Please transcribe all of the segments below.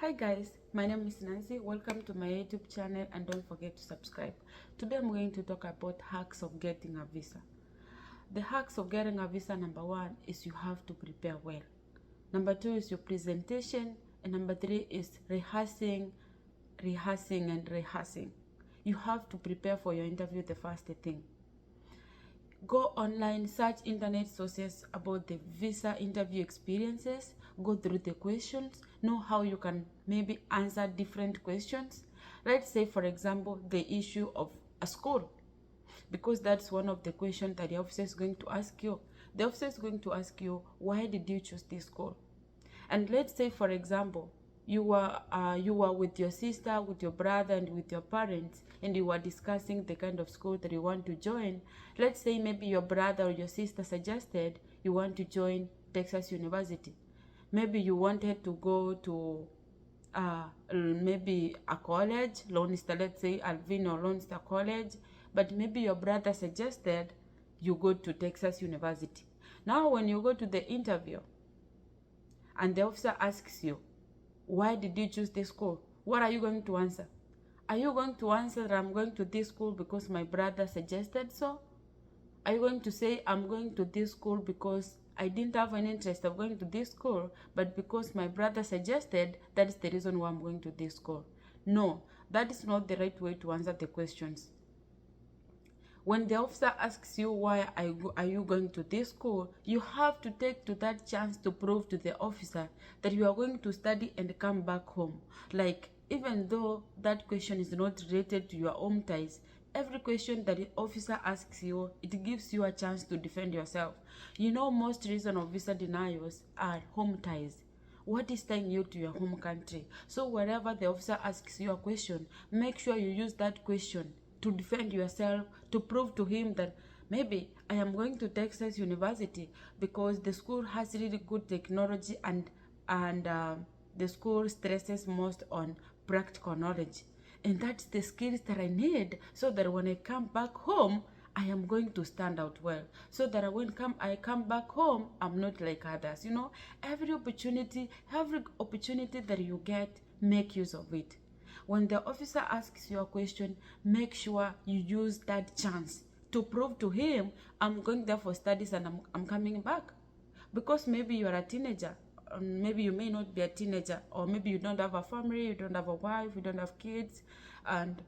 Hi guys, my name is Nancy. Welcome to my YouTube channel and don't forget to subscribe. Today I'm going to talk about hacks of getting a visa. The hacks of getting a visa, number one is you have to prepare well. Number two is your presentation, and number three is rehearsing. You have to prepare for your interview, the first thing. Go online, search internet sources about the visa interview experiences, go through the questions, know how you can maybe answer different questions. Let's say, for example, the issue of a school, because that's one of the questions that the officer is going to ask you. The officer is going to ask you, why did you choose this school? And let's say, for example, you were with your sister, with your brother, and with your parents, and you were discussing the kind of school that you want to join. Let's say maybe your brother or your sister suggested you want to join Texas University. Maybe you wanted to go to maybe a college, Lone Star, let's say Alvin or Lone Star College, but maybe your brother suggested you go to Texas University. Now, when you go to the interview and the officer asks you, why did you choose this school? What are you going to answer? Are you going to answer that I'm going to this school because my brother suggested so? Are you going to say I'm going to this school because I didn't have an interest of going to this school, but because my brother suggested, that's the reason why I'm going to this school? No, that is not the right way to answer the questions. When the officer asks you why are you going to this school, you have to take to that chance to prove to the officer that you are going to study and come back home. Like, even though that question is not related to your home ties, every question that the officer asks you, it gives you a chance to defend yourself. You know, most reason of visa denials are home ties. What is tying you to your home country? So wherever the officer asks you a question, make sure you use that question to defend yourself, to prove to him that maybe I am going to Texas University because the school has really good technology and the school stresses most on practical knowledge. And that's the skills that I need so that when I come back home, I am going to stand out well. So that when I come back home, I'm not like others. You know, every opportunity that you get, make use of it. When the officer asks you a question, make sure you use that chance to prove to him, I'm going there for studies and I'm coming back. Because maybe you're a teenager, maybe you may not be a teenager, or maybe you don't have a family, you don't have a wife, you don't have kids, and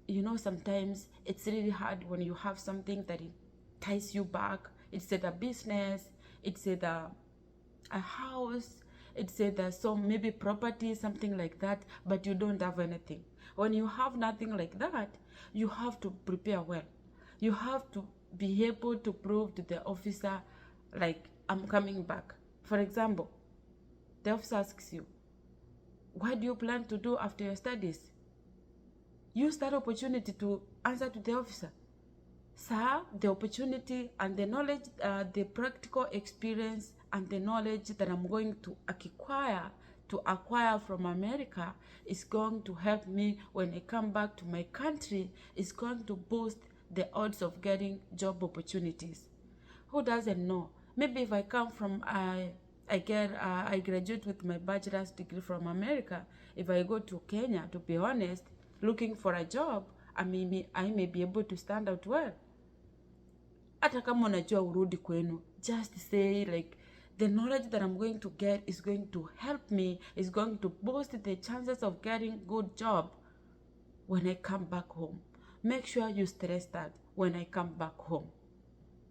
you know, sometimes it's really hard when you have something that it ties you back. It's either business, it's either a house, it's either some maybe property, something like that, but you don't have anything. When you have nothing like that, you have to prepare well. You have to be able to prove to the officer, like, I'm coming back. For example, the officer asks you, what do you plan to do after your studies? Use that opportunity to answer to the officer, sir, the opportunity and the knowledge, the practical experience and the knowledge that I'm going to acquire from America is going to help me when I come back to my country. Is going to boost the odds of getting job opportunities. Who doesn't know? Maybe if I come from I graduate with my bachelor's degree from America. If I go to Kenya, to be honest, looking for a job, I may be able to stand out well. Hata kama unajua urudi kwenu, just say like, the knowledge that I'm going to get is going to help me, is going to boost the chances of getting good job when I come back home. Make sure you stress that when I come back home,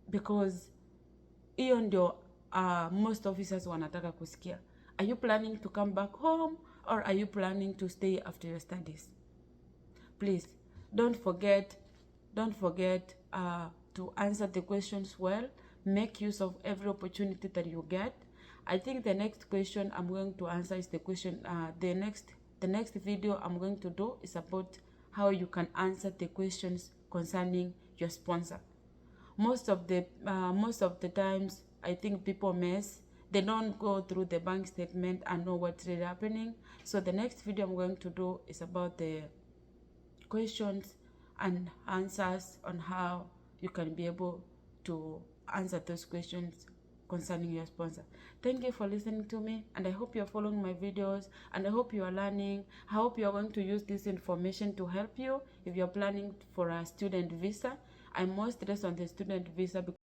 because hiyo ndio most officers wanataka kusikia. Are you planning to come back home, or are you planning to stay after your studies? Please don't forget to answer the questions well. Make use of every opportunity that you get. I think the next question I'm going to answer is the question, the next video I'm going to do is about how you can answer the questions concerning your sponsor. Most of the times, I think people mess. They don't go through the bank statement and know what's really happening. So the next video I'm going to do is about the questions and answers on how you can be able to answer those questions concerning your sponsor. Thank you for listening to me, and I hope you're following my videos, and I hope you are learning. I hope you're going to use this information to help you if you're planning for a student visa. I'm more stressed on the student visa because